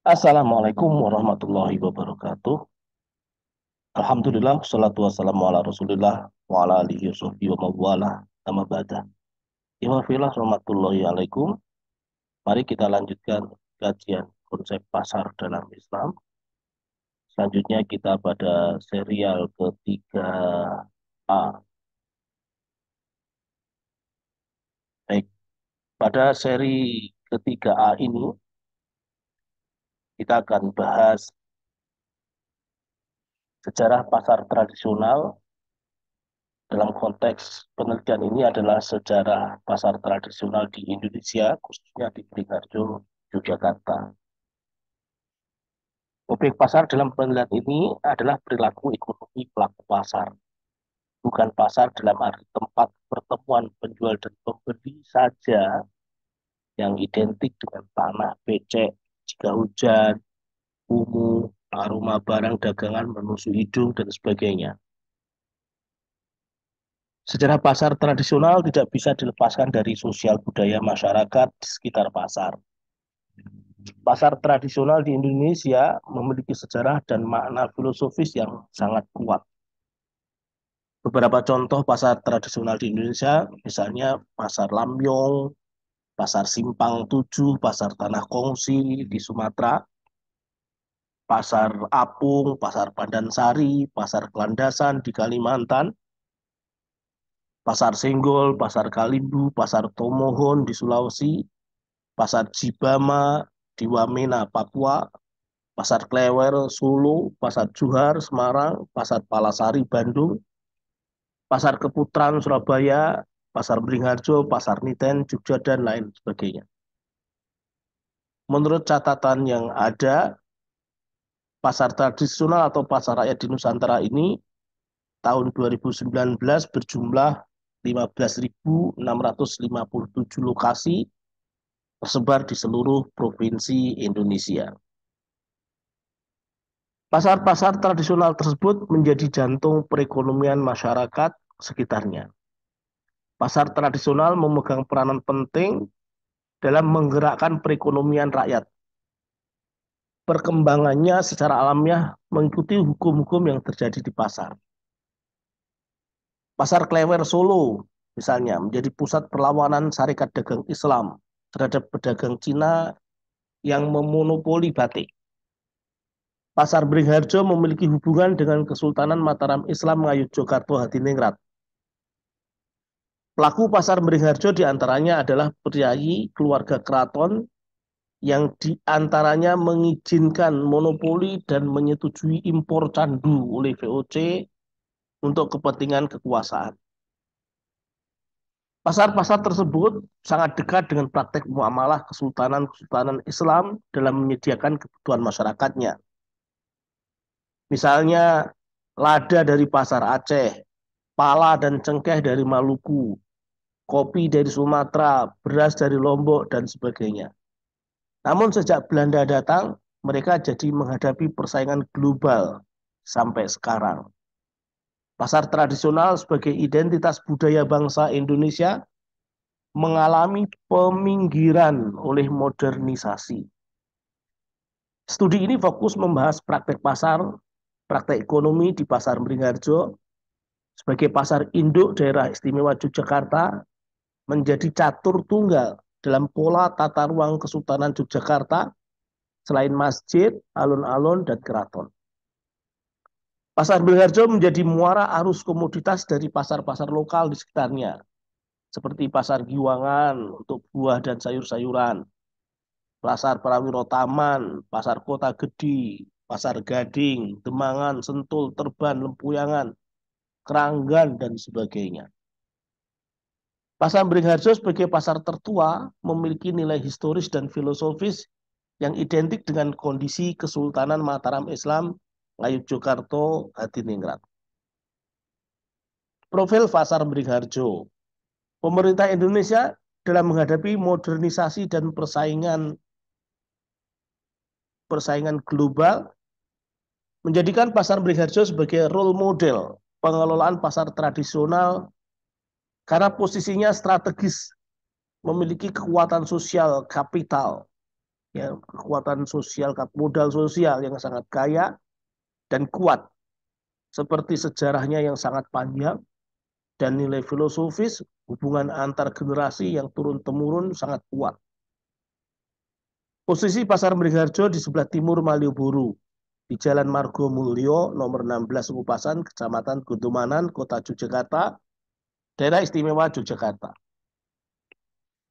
Assalamualaikum warahmatullahi wabarakatuh. Alhamdulillah, salatu wassalamu ala rasulillah wa ala alihi wa sahbihi wa mawalah. Amma ba'da. Ikhwafillah, rahmatullahi alaikum. Mari kita lanjutkan kajian konsep pasar dalam Islam. Selanjutnya kita pada serial ketiga A. Baik, pada seri ketiga A ini kita akan bahas sejarah pasar tradisional. Dalam konteks penelitian ini adalah sejarah pasar tradisional di Indonesia, khususnya di Beringharjo, Yogyakarta. Objek pasar dalam penelitian ini adalah perilaku ekonomi pelaku pasar, bukan pasar dalam arti tempat pertemuan penjual dan pembeli saja yang identik dengan tanah, becek, jika hujan, kumuh, aroma barang dagangan menusuk hidung, dan sebagainya. Sejarah pasar tradisional tidak bisa dilepaskan dari sosial budaya masyarakat di sekitar pasar. Pasar tradisional di Indonesia memiliki sejarah dan makna filosofis yang sangat kuat. Beberapa contoh pasar tradisional di Indonesia, misalnya Pasar Lamyong, Pasar Simpang 7, Pasar Tanah Kongsi di Sumatera, Pasar Apung, Pasar Pandansari, Pasar Kelandasan di Kalimantan, Pasar Senggol, Pasar Kalimbu, Pasar Tomohon di Sulawesi, Pasar Jibama di Wamena, Papua, Pasar Klewer, Solo, Pasar Johar, Semarang, Pasar Palasari, Bandung, Pasar Keputaran, Surabaya, Pasar Beringharjo, Pasar Niten, Jogja, dan lain sebagainya. Menurut catatan yang ada, pasar tradisional atau pasar rakyat di Nusantara ini tahun 2019 berjumlah 15.657 lokasi tersebar di seluruh provinsi Indonesia. Pasar-pasar tradisional tersebut menjadi jantung perekonomian masyarakat sekitarnya. Pasar tradisional memegang peranan penting dalam menggerakkan perekonomian rakyat. Perkembangannya secara alamiah mengikuti hukum-hukum yang terjadi di pasar. Pasar Klewer Solo, misalnya, menjadi pusat perlawanan Syarikat Dagang Islam terhadap pedagang Cina yang memonopoli batik. Pasar Beringharjo memiliki hubungan dengan Kesultanan Mataram Islam Ngayogyakarta Hadiningrat. Pelaku pasar Beringharjo diantaranya adalah priayi keluarga keraton yang diantaranya mengizinkan monopoli dan menyetujui impor candu oleh VOC untuk kepentingan kekuasaan. Pasar-pasar tersebut sangat dekat dengan praktek muamalah kesultanan-kesultanan Islam dalam menyediakan kebutuhan masyarakatnya. Misalnya, lada dari pasar Aceh, pala dan cengkeh dari Maluku, kopi dari Sumatera, beras dari Lombok, dan sebagainya. Namun sejak Belanda datang, mereka jadi menghadapi persaingan global sampai sekarang. Pasar tradisional sebagai identitas budaya bangsa Indonesia mengalami peminggiran oleh modernisasi. Studi ini fokus membahas praktek pasar, praktek ekonomi di Pasar Beringharjo sebagai pasar induk daerah istimewa Yogyakarta menjadi catur tunggal dalam pola tata ruang Kesultanan Yogyakarta selain masjid, alun-alun, dan keraton. Pasar Beringharjo menjadi muara arus komoditas dari pasar-pasar lokal di sekitarnya, seperti Pasar Giwangan untuk buah dan sayur-sayuran, Pasar Prawiro Taman, Pasar Kota Gede, Pasar Gading, Demangan, Sentul, Terban, Lempuyangan, Keranggan, dan sebagainya. Pasar Beringharjo sebagai pasar tertua memiliki nilai historis dan filosofis yang identik dengan kondisi Kesultanan Mataram Islam Ngayogyakarta Hadiningrat. Profil Pasar Beringharjo. Pemerintah Indonesia dalam menghadapi modernisasi dan persaingan global menjadikan Pasar Beringharjo sebagai role model pengelolaan pasar tradisional karena posisinya strategis, memiliki kekuatan sosial kapital ya, kekuatan sosial, modal sosial yang sangat kaya dan kuat, seperti sejarahnya yang sangat panjang dan nilai filosofis, hubungan antar generasi yang turun-temurun sangat kuat. Posisi Pasar Beringharjo di sebelah timur Malioboro, di Jalan Margomulyo nomor 16 Kupasan, Kecamatan Guntumanan, Kota Yogyakarta, Daerah Istimewa Yogyakarta.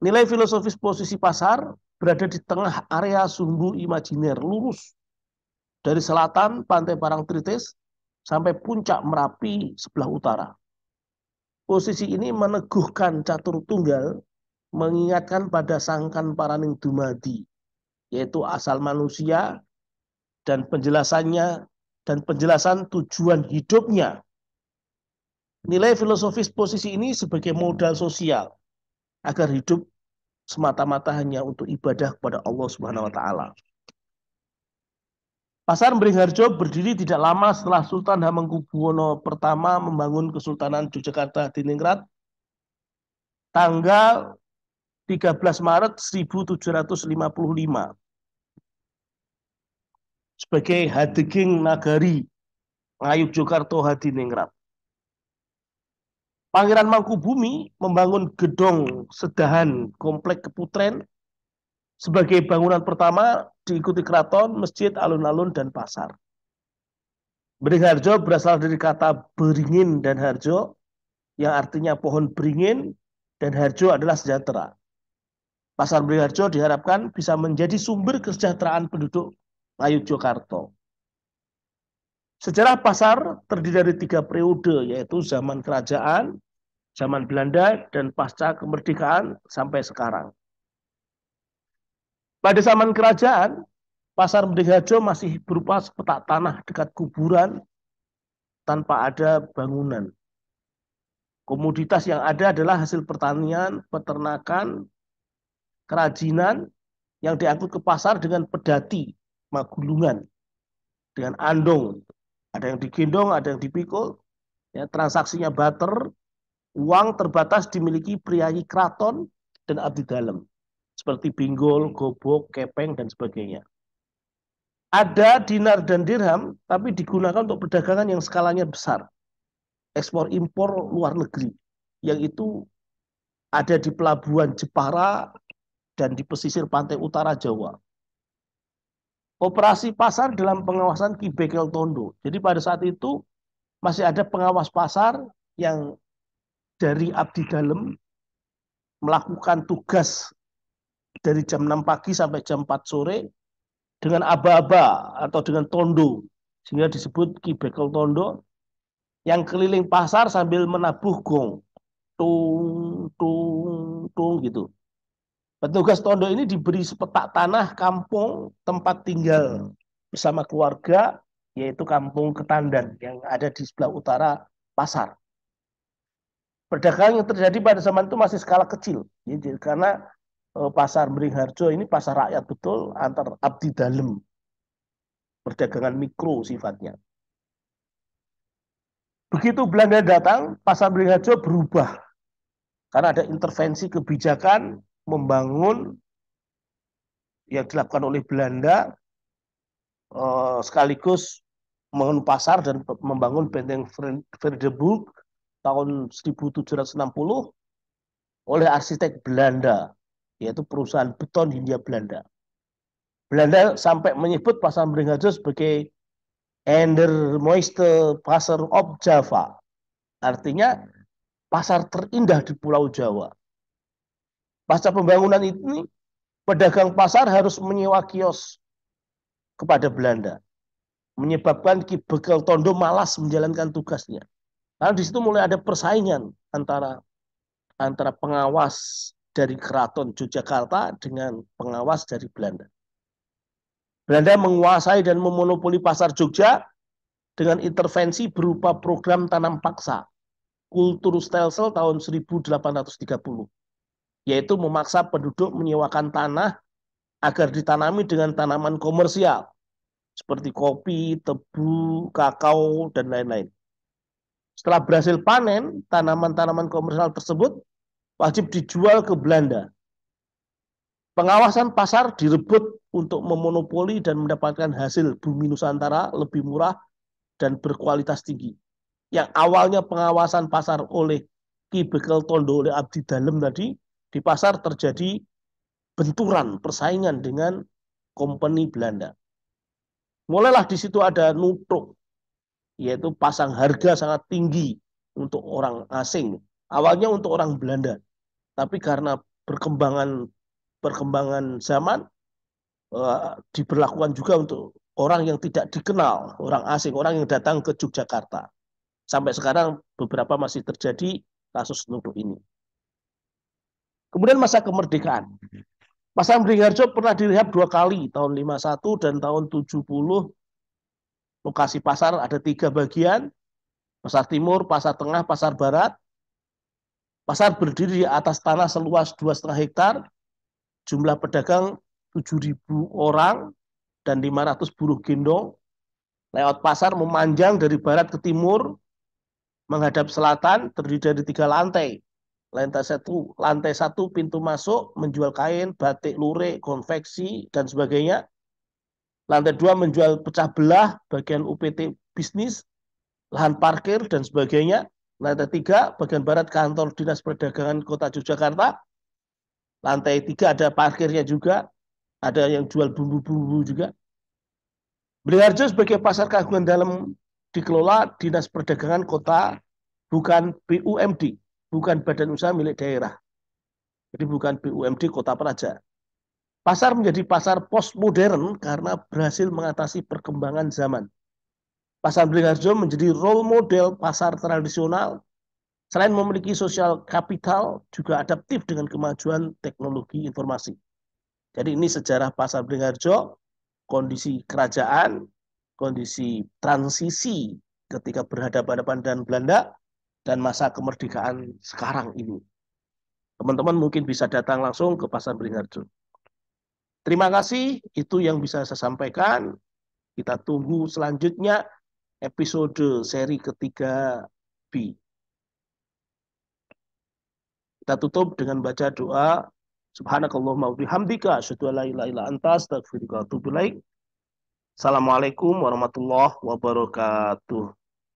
Nilai filosofis posisi pasar berada di tengah area sumbu imajiner lurus dari selatan Pantai Parangtritis sampai puncak Merapi sebelah utara. Posisi ini meneguhkan catur tunggal, mengingatkan pada sangkan paraning dumadi, yaitu asal manusia dan penjelasannya dan penjelasan tujuan hidupnya. Nilai filosofis posisi ini sebagai modal sosial agar hidup semata-mata hanya untuk ibadah kepada Allah Subhanahu wa taala. Pasar Beringharjo berdiri tidak lama setelah Sultan Hamengkubuwono pertama membangun Kesultanan Yogyakarta Diningrat tanggal 13 Maret 1755 sebagai Hadeging Nagari Ngayogyakarta Hadiningrat. Pangeran Mangkubumi membangun gedong Sedahan Komplek Keputren sebagai bangunan pertama, diikuti keraton, masjid, alun-alun, dan pasar. Beringharjo berasal dari kata beringin dan harjo, yang artinya pohon beringin, dan harjo adalah sejahtera. Pasar Beringharjo diharapkan bisa menjadi sumber kesejahteraan penduduk Ngayogyakarta. Sejarah pasar terdiri dari 3 periode, yaitu zaman kerajaan, zaman Belanda, dan pasca kemerdekaan sampai sekarang. Pada zaman kerajaan, Pasar Beringharjo masih berupa sepetak tanah dekat kuburan tanpa ada bangunan. Komoditas yang ada adalah hasil pertanian, peternakan, kerajinan yang diangkut ke pasar dengan pedati, magulungan, dengan andong. Ada yang digendong, ada yang dipikul. Ya, transaksinya barter, uang terbatas dimiliki priayi keraton dan abdi dalam, seperti binggol, gobok, kepeng, dan sebagainya. Ada dinar dan dirham, tapi digunakan untuk perdagangan yang skalanya besar. Ekspor impor luar negeri, yang itu ada di pelabuhan Jepara dan di pesisir pantai utara Jawa. Operasi pasar dalam pengawasan Ki Bekel Tondo. Jadi pada saat itu masih ada pengawas pasar yang dari abdi dalam melakukan tugas dari jam 6 pagi sampai jam 4 sore dengan aba-aba atau dengan tondo, sehingga disebut Ki Bekel Tondo, yang keliling pasar sambil menabuh gong, tung tung tung gitu. Petugas tondo ini diberi sepetak tanah kampung tempat tinggal bersama keluarga, yaitu Kampung Ketandan yang ada di sebelah utara pasar. Perdagangan yang terjadi pada zaman itu masih skala kecil, karena pasar Beringharjo ini pasar rakyat betul antar abdi dalem, perdagangan mikro sifatnya. Begitu Belanda datang, pasar Beringharjo berubah karena ada intervensi kebijakan membangun yang dilakukan oleh Belanda, sekaligus membangun pasar dan membangun benteng Vredenburg tahun 1760 oleh arsitek Belanda, yaitu perusahaan beton Hindia Belanda. Belanda sampai menyebut pasar Beringharjo sebagai Allermooiste Pasar op Java. Artinya pasar terindah di Pulau Jawa. Pasca pembangunan ini, pedagang pasar harus menyewa kios kepada Belanda, menyebabkan Ki Bekel Tondo malas menjalankan tugasnya. Karena di situ mulai ada persaingan antara pengawas dari Keraton Yogyakarta dengan pengawas dari Belanda. Belanda menguasai dan memonopoli pasar Jogja dengan intervensi berupa program tanam paksa, Kultur Stelsel tahun 1830, yaitu memaksa penduduk menyewakan tanah agar ditanami dengan tanaman komersial, seperti kopi, tebu, kakao, dan lain-lain. Setelah berhasil panen, tanaman-tanaman komersial tersebut wajib dijual ke Belanda. Pengawasan pasar direbut untuk memonopoli dan mendapatkan hasil bumi Nusantara lebih murah dan berkualitas tinggi. Yang awalnya pengawasan pasar oleh Ki Bekel Tondo oleh Abdi Dalem tadi, di pasar terjadi benturan persaingan dengan company Belanda. Mulailah di situ ada nutruk, yaitu pasang harga sangat tinggi untuk orang asing. Awalnya untuk orang Belanda, tapi karena perkembangan zaman diberlakukan juga untuk orang yang tidak dikenal, orang asing, orang yang datang ke Yogyakarta. Sampai sekarang beberapa masih terjadi kasus nutruk ini. Kemudian masa kemerdekaan. Pasar Beringharjo pernah direhab 2 kali, tahun 51 dan tahun 70. Lokasi pasar ada 3 bagian, pasar timur, pasar tengah, pasar barat. Pasar berdiri di atas tanah seluas 2,5 hektar, jumlah pedagang 7.000 orang dan 500 buruh gendong. Layout pasar memanjang dari barat ke timur, menghadap selatan, terdiri dari 3 lantai. Lantai satu pintu masuk menjual kain, batik, lurik, konveksi, dan sebagainya. Lantai 2 menjual pecah belah, bagian UPT bisnis, lahan parkir, dan sebagainya. Lantai 3 bagian barat kantor Dinas Perdagangan Kota Yogyakarta. Lantai 3 ada parkirnya juga, ada yang jual bumbu-bumbu juga. Beringharjo sebagai pasar keagungan dalam dikelola Dinas Perdagangan Kota, bukan BUMD, bukan badan usaha milik daerah. Jadi bukan BUMD Kota Praja. Pasar menjadi pasar postmodern karena berhasil mengatasi perkembangan zaman. Pasar Beringharjo menjadi role model pasar tradisional. Selain memiliki sosial kapital, juga adaptif dengan kemajuan teknologi informasi. Jadi ini sejarah pasar Beringharjo, kondisi kerajaan, kondisi transisi ketika berhadapan-hadapan dengan Belanda, dan masa kemerdekaan sekarang ini. Teman-teman mungkin bisa datang langsung ke Pasar Beringharjo. Terima kasih, itu yang bisa saya sampaikan. Kita tunggu selanjutnya episode seri ketiga B. Kita tutup dengan baca doa. Subhanakallahumma wa bihamdika asyhadu an la ilaha illa anta astaghfiruka wa atubu ilaik. Assalamualaikum warahmatullahi wabarakatuh.